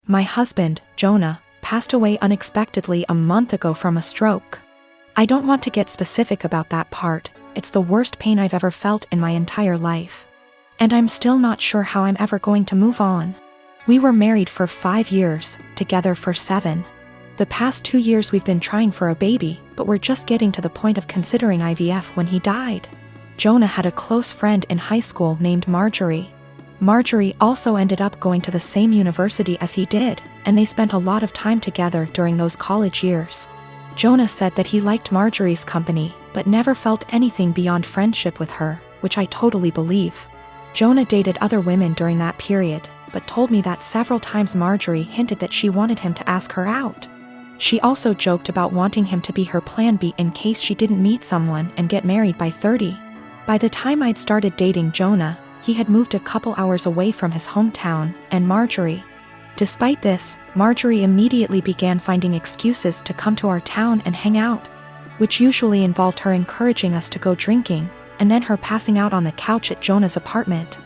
My husband, Jonah, passed away unexpectedly a month ago from a stroke. I don't want to get specific about that part, it's the worst pain I've ever felt in my entire life. And I'm still not sure how I'm ever going to move on. We were married for 5 years, together for 7. The past 2 years we've been trying for a baby, but we're just getting to the point of considering IVF when he died. Jonah had a close friend in high school named Marjorie. Marjorie also ended up going to the same university as he did, and they spent a lot of time together during those college years. Jonah said that he liked Marjorie's company, but never felt anything beyond friendship with her, which I totally believe. Jonah dated other women during that period, but told me that several times Marjorie hinted that she wanted him to ask her out. She also joked about wanting him to be her plan B in case she didn't meet someone and get married by 30. By the time I'd started dating Jonah, he had moved a couple hours away from his hometown, and Marjorie. Despite this, Marjorie immediately began finding excuses to come to our town and hang out, which usually involved her encouraging us to go drinking, and then her passing out on the couch at Jonah's apartment.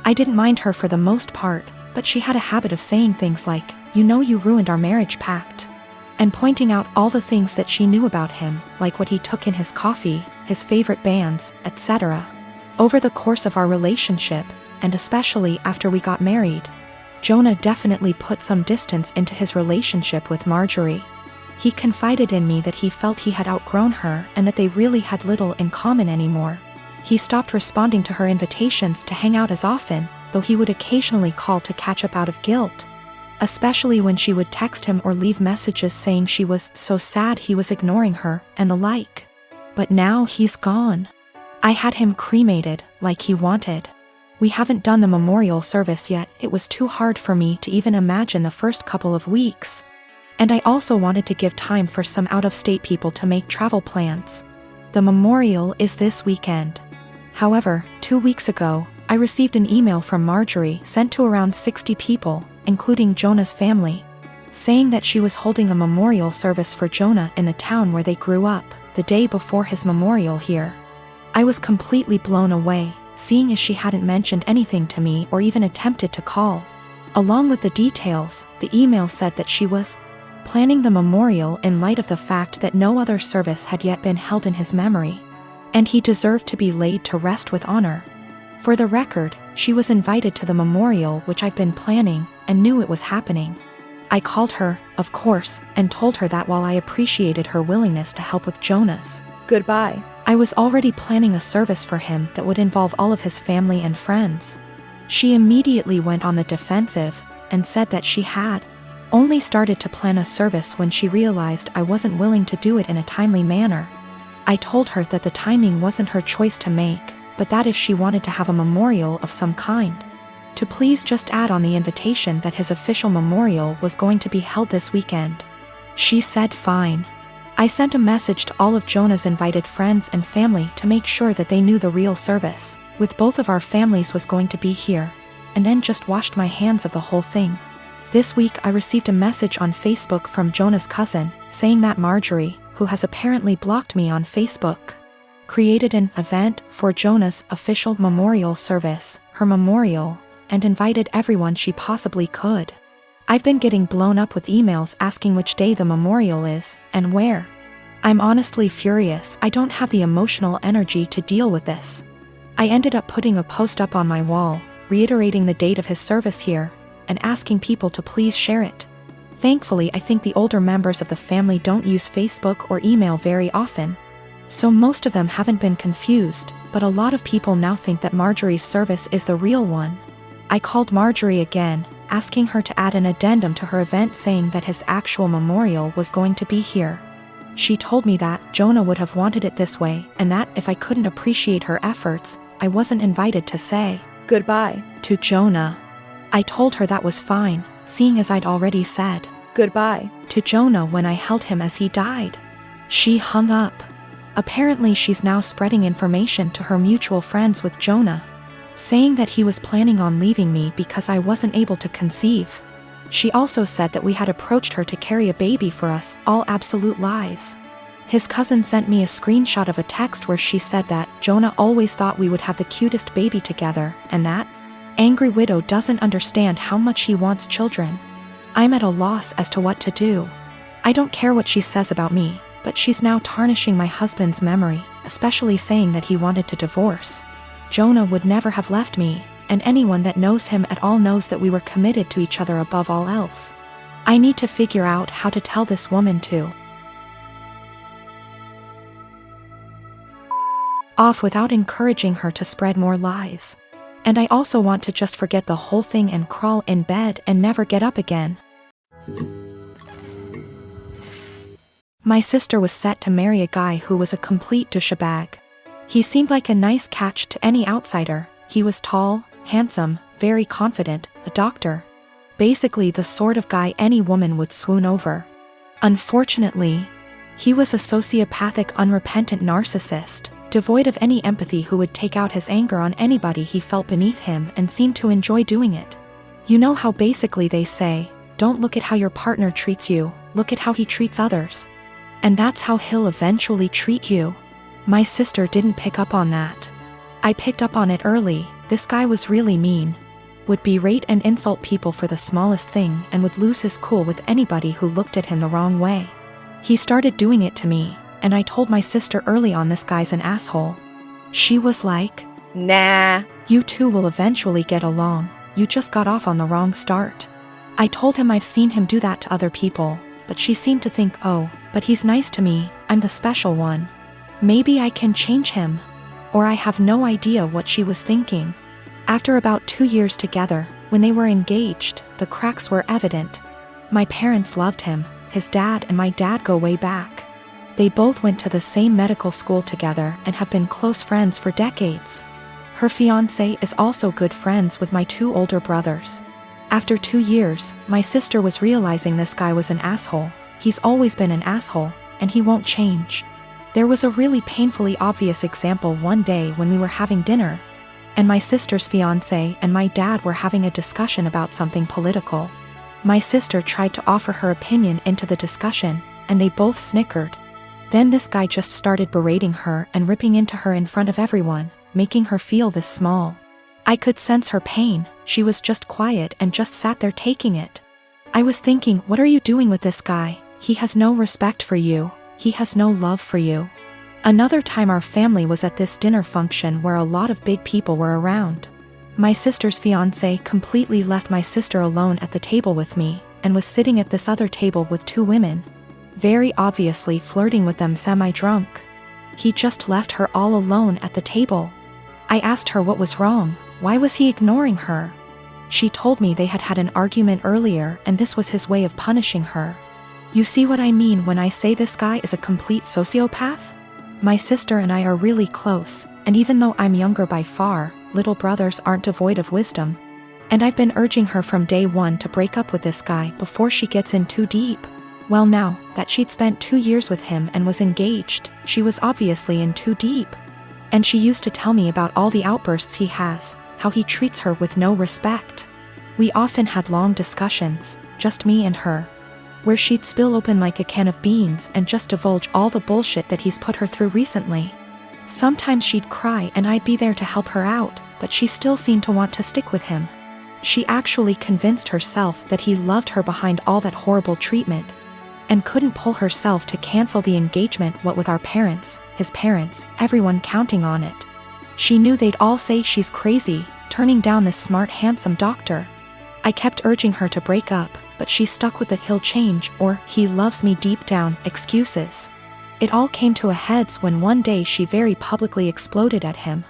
I didn't mind her for the most part, but she had a habit of saying things like, "You know you ruined our marriage pact," and pointing out all the things that she knew about him, like what he took in his coffee, his favorite bands, etc. Over the course of our relationship, and especially after we got married, Jonah definitely put some distance into his relationship with Marjorie. He confided in me that he felt he had outgrown her and that they really had little in common anymore. He stopped responding to her invitations to hang out as often, though he would occasionally call to catch up out of guilt, especially when she would text him or leave messages saying she was so sad he was ignoring her and the like. But now he's gone. I had him cremated, like he wanted. We haven't done the memorial service yet, it was too hard for me to even imagine the first couple of weeks. And I also wanted to give time for some out-of-state people to make travel plans. The memorial is this weekend. However, 2 weeks ago, I received an email from Marjorie sent to around 60 people, including Jonah's family, saying that she was holding a memorial service for Jonah in the town where they grew up, the day before his memorial here. I was completely blown away, seeing as she hadn't mentioned anything to me or even attempted to call. Along with the details, the email said that she was planning the memorial in light of the fact that no other service had yet been held in his memory, and he deserved to be laid to rest with honor. For the record, she was invited to the memorial which I've been planning and knew it was happening. I called her, of course, and told her that while I appreciated her willingness to help with Jonah's goodbye, I was already planning a service for him that would involve all of his family and friends. She immediately went on the defensive and said that she had only started to plan a service when she realized I wasn't willing to do it in a timely manner. I told her that the timing wasn't her choice to make, but that if she wanted to have a memorial of some kind, to please just add on the invitation that his official memorial was going to be held this weekend. She said fine. I sent a message to all of Jonah's invited friends and family to make sure that they knew the real service, with both of our families, was going to be here, and then just washed my hands of the whole thing. This week I received a message on Facebook from Jonah's cousin, saying that Marjorie, who has apparently blocked me on Facebook, created an event for Jonah's official memorial service, her memorial, and invited everyone she possibly could. I've been getting blown up with emails asking which day the memorial is, and where. I'm honestly furious. I don't have the emotional energy to deal with this. I ended up putting a post up on my wall, reiterating the date of his service here, and asking people to please share it. Thankfully, I think the older members of the family don't use Facebook or email very often, so most of them haven't been confused, but a lot of people now think that Marjorie's service is the real one. I called Marjorie again, asking her to add an addendum to her event saying that his actual memorial was going to be here. She told me that Jonah would have wanted it this way, and that if I couldn't appreciate her efforts, I wasn't invited to say goodbye to Jonah. I told her that was fine, seeing as I'd already said goodbye to Jonah when I held him as he died. She hung up. Apparently she's now spreading information to her mutual friends with Jonah, saying that he was planning on leaving me because I wasn't able to conceive. She also said that we had approached her to carry a baby for us, all absolute lies. His cousin sent me a screenshot of a text where she said that Jonah always thought we would have the cutest baby together, and that angry widow doesn't understand how much he wants children. I'm at a loss as to what to do. I don't care what she says about me, but she's now tarnishing my husband's memory, especially saying that he wanted to divorce. Jonah would never have left me, and anyone that knows him at all knows that we were committed to each other above all else. I need to figure out how to tell this woman to off without encouraging her to spread more lies. And I also want to just forget the whole thing and crawl in bed and never get up again. My sister was set to marry a guy who was a complete douchebag. He seemed like a nice catch to any outsider. He was tall, handsome, very confident, a doctor. Basically the sort of guy any woman would swoon over. Unfortunately, he was a sociopathic, unrepentant narcissist, devoid of any empathy, who would take out his anger on anybody he felt beneath him and seemed to enjoy doing it. You know how basically they say, don't look at how your partner treats you, look at how he treats others. And that's how he'll eventually treat you. My sister didn't pick up on that. I picked up on it early. This guy was really mean. Would berate and insult people for the smallest thing and would lose his cool with anybody who looked at him the wrong way. He started doing it to me, and I told my sister early on, this guy's an asshole. She was like, nah, you two will eventually get along, you just got off on the wrong start. I told him I've seen him do that to other people, but she seemed to think, oh, but he's nice to me, I'm the special one. Maybe I can change him. Or I have no idea what she was thinking. After about 2 years together, when they were engaged, the cracks were evident. My parents loved him, his dad and my dad go way back. They both went to the same medical school together and have been close friends for decades. Her fiancé is also good friends with my 2 older brothers. After 2 years, my sister was realizing this guy was an asshole. He's always been an asshole, and he won't change. There was a really painfully obvious example one day when we were having dinner, and my sister's fiancé and my dad were having a discussion about something political. My sister tried to offer her opinion into the discussion, and they both snickered. Then this guy just started berating her and ripping into her in front of everyone, making her feel this small. I could sense her pain. She was just quiet and just sat there taking it. I was thinking, what are you doing with this guy? He has no respect for you. He has no love for you. Another time our family was at this dinner function where a lot of big people were around. My sister's fiancé completely left my sister alone at the table with me, and was sitting at this other table with 2 women, very obviously flirting with them semi-drunk. He just left her all alone at the table. I asked her what was wrong, why was he ignoring her? She told me they had had an argument earlier and this was his way of punishing her. You see what I mean when I say this guy is a complete sociopath? My sister and I are really close, and even though I'm younger by far, little brothers aren't devoid of wisdom. And I've been urging her from day one to break up with this guy before she gets in too deep. Well, now that she'd spent 2 years with him and was engaged, she was obviously in too deep. And she used to tell me about all the outbursts he has, how he treats her with no respect. We often had long discussions, just me and her, where she'd spill open like a can of beans and just divulge all the bullshit that he's put her through recently. Sometimes she'd cry and I'd be there to help her out, but she still seemed to want to stick with him. She actually convinced herself that he loved her behind all that horrible treatment, and couldn't pull herself to cancel the engagement, what with our parents, his parents, everyone counting on it. She knew they'd all say she's crazy, turning down this smart, handsome doctor. I kept urging her to break up, but she stuck with the he'll change or he loves me deep down excuses. It all came to a head when one day she very publicly exploded at him.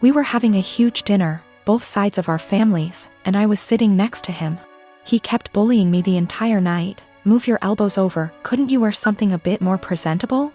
We were having a huge dinner, both sides of our families, and I was sitting next to him. He kept bullying me the entire night. Move your elbows over, couldn't you wear something a bit more presentable?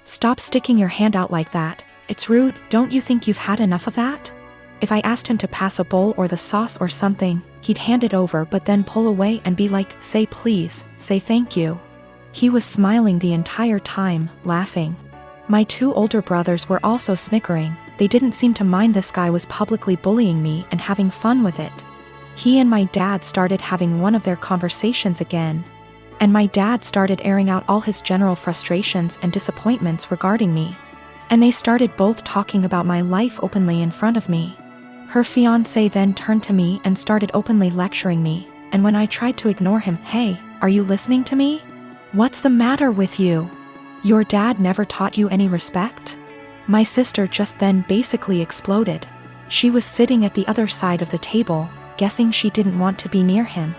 Stop sticking your hand out like that, it's rude, don't you think you've had enough of that? If I asked him to pass a bowl or the sauce or something, he'd hand it over but then pull away and be like, say please, say thank you. He was smiling the entire time, laughing. My 2 older brothers were also snickering. They didn't seem to mind this guy was publicly bullying me and having fun with it. He and my dad started having one of their conversations again, and my dad started airing out all his general frustrations and disappointments regarding me. And they started both talking about my life openly in front of me. Her fiancé then turned to me and started openly lecturing me, and when I tried to ignore him, "Hey, are you listening to me? What's the matter with you? Your dad never taught you any respect?" My sister just then basically exploded. She was sitting at the other side of the table, guessing she didn't want to be near him.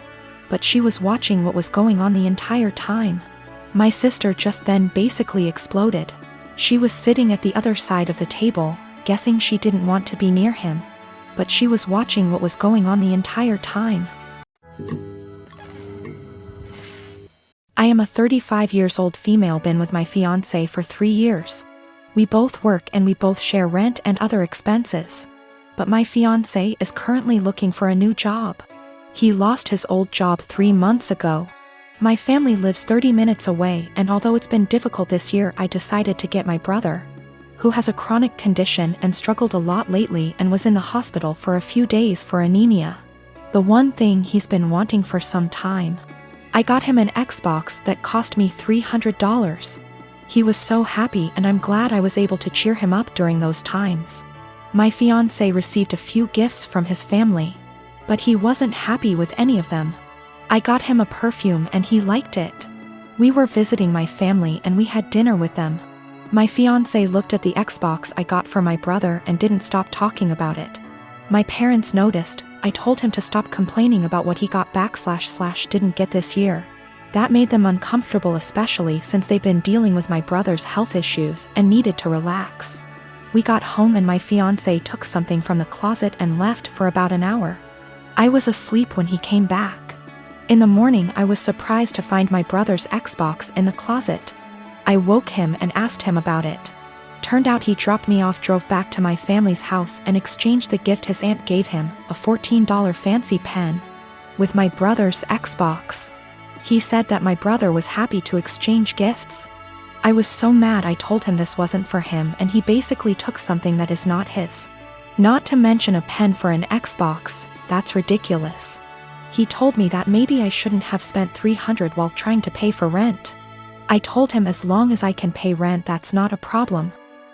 But she was watching what was going on the entire time. My sister just then basically exploded. She was sitting at the other side of the table, guessing she didn't want to be near him. But she was watching what was going on the entire time. I am a 35 years old female, been with my fiance for 3 years. We both work and we both share rent and other expenses. But my fiance is currently looking for a new job. He lost his old job 3 months ago. My family lives 30 minutes away, and although it's been difficult this year, I decided to get my brother, who has a chronic condition and struggled a lot lately and was in the hospital for a few days for anemia. The one thing he's been wanting for some time. I got him an Xbox that cost me $300. He was so happy, and I'm glad I was able to cheer him up during those times. My fiance received a few gifts from his family, but he wasn't happy with any of them. I got him a perfume and he liked it. We were visiting my family and we had dinner with them. My fiance looked at the Xbox I got for my brother and didn't stop talking about it. My parents noticed. I told him to stop complaining about what he got / didn't get this year. That made them uncomfortable, especially since they've been dealing with my brother's health issues and needed to relax. We got home and my fiance took something from the closet and left for about an hour. I was asleep when he came back. In the morning, I was surprised to find my brother's Xbox in the closet. I woke him and asked him about it. Turned out he dropped me off, drove back to my family's house, and exchanged the gift his aunt gave him, a $14 fancy pen, with my brother's Xbox. He said that my brother was happy to exchange gifts. I was so mad. I told him this wasn't for him, and he basically took something that is not his. Not to mention a pen for an Xbox. That's ridiculous. He told me that maybe I shouldn't have spent $300 while trying to pay for rent. I told him as long as I can pay rent, that's not a problem,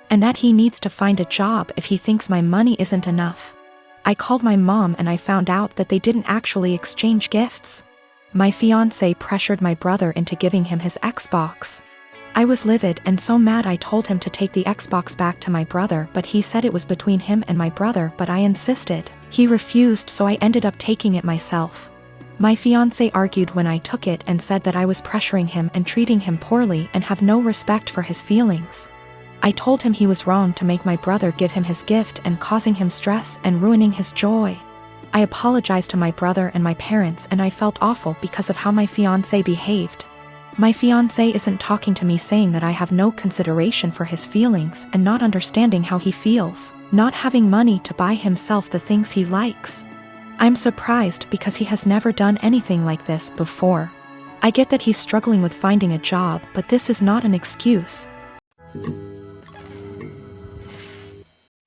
and that he needs to find a job if he thinks my money isn't enough. I called my mom and I found out that they didn't actually exchange gifts. My fiance pressured my brother into giving him his Xbox. I was livid and so mad. I told him to take the Xbox back to my brother, but he said it was between him and my brother, but I insisted. He refused, so I ended up taking it myself. My fiance argued when I took it and said that I was pressuring him and treating him poorly and have no respect for his feelings. I told him he was wrong to make my brother give him his gift and causing him stress and ruining his joy. I apologized to my brother and my parents, and I felt awful because of how my fiance behaved. My fiance isn't talking to me, saying that I have no consideration for his feelings and not understanding how he feels, not having money to buy himself the things he likes. I'm surprised because he has never done anything like this before. I get that he's struggling with finding a job, but this is not an excuse.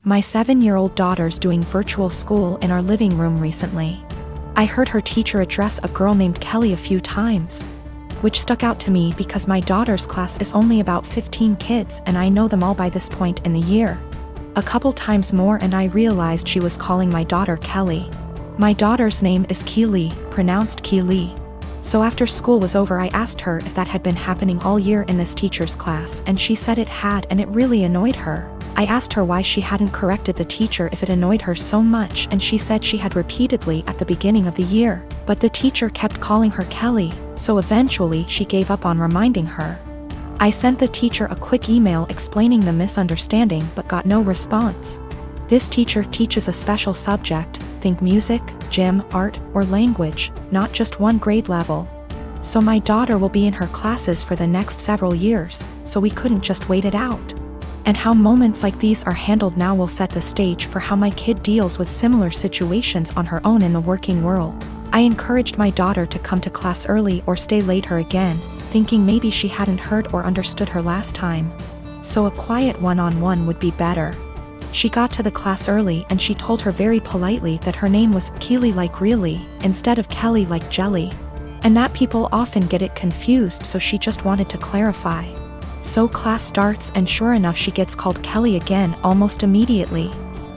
My 7-year-old daughter's doing virtual school in our living room recently. I heard her teacher address a girl named Kelly a few times, which stuck out to me because my daughter's class is only about 15 kids and I know them all by this point in the year. A couple times more and I realized she was calling my daughter Kelly. My daughter's name is Keely, pronounced Keely. So after school was over, I asked her if that had been happening all year in this teacher's class, and she said it had, and it really annoyed her. I asked her why she hadn't corrected the teacher if it annoyed her so much, and she said she had repeatedly at the beginning of the year, but the teacher kept calling her Kelly, so eventually she gave up on reminding her. I sent the teacher a quick email explaining the misunderstanding but got no response. This teacher teaches a special subject, think music, gym, art, or language, not just one grade level. So my daughter will be in her classes for the next several years, so we couldn't just wait it out. And how moments like these are handled now will set the stage for how my kid deals with similar situations on her own in the working world. I encouraged my daughter to come to class early or stay later again, thinking maybe she hadn't heard or understood her last time. So a quiet one-on-one would be better. She got to the class early and she told her very politely that her name was Keely like really, instead of Kelly like jelly. And that people often get it confused, so she just wanted to clarify. So class starts and sure enough she gets called Kelly again almost immediately.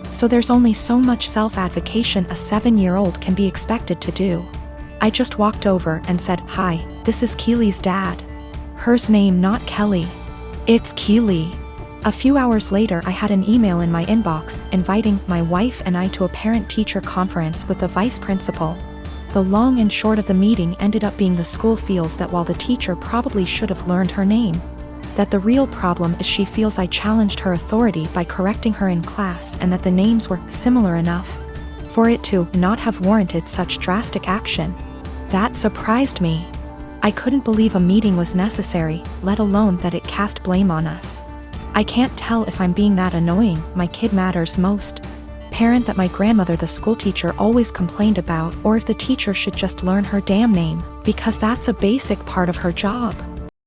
So there's only so much self-advocation a 7-year-old can be expected to do. I just walked over and said, "Hi, this is Keely's dad." Hers name, not Kelly. It's Keely. A few hours later, I had an email in my inbox inviting my wife and I to a parent-teacher conference with the vice principal. The long and short of the meeting ended up being the school feels that while the teacher probably should have learned her name, that the real problem is she feels I challenged her authority by correcting her in class, and that the names were similar enough for it to not have warranted such drastic action. That surprised me. I couldn't believe a meeting was necessary, let alone that it cast blame on us. I can't tell if I'm being that annoying, my kid matters most parent that my grandmother the schoolteacher always complained about, or if the teacher should just learn her damn name, because that's a basic part of her job.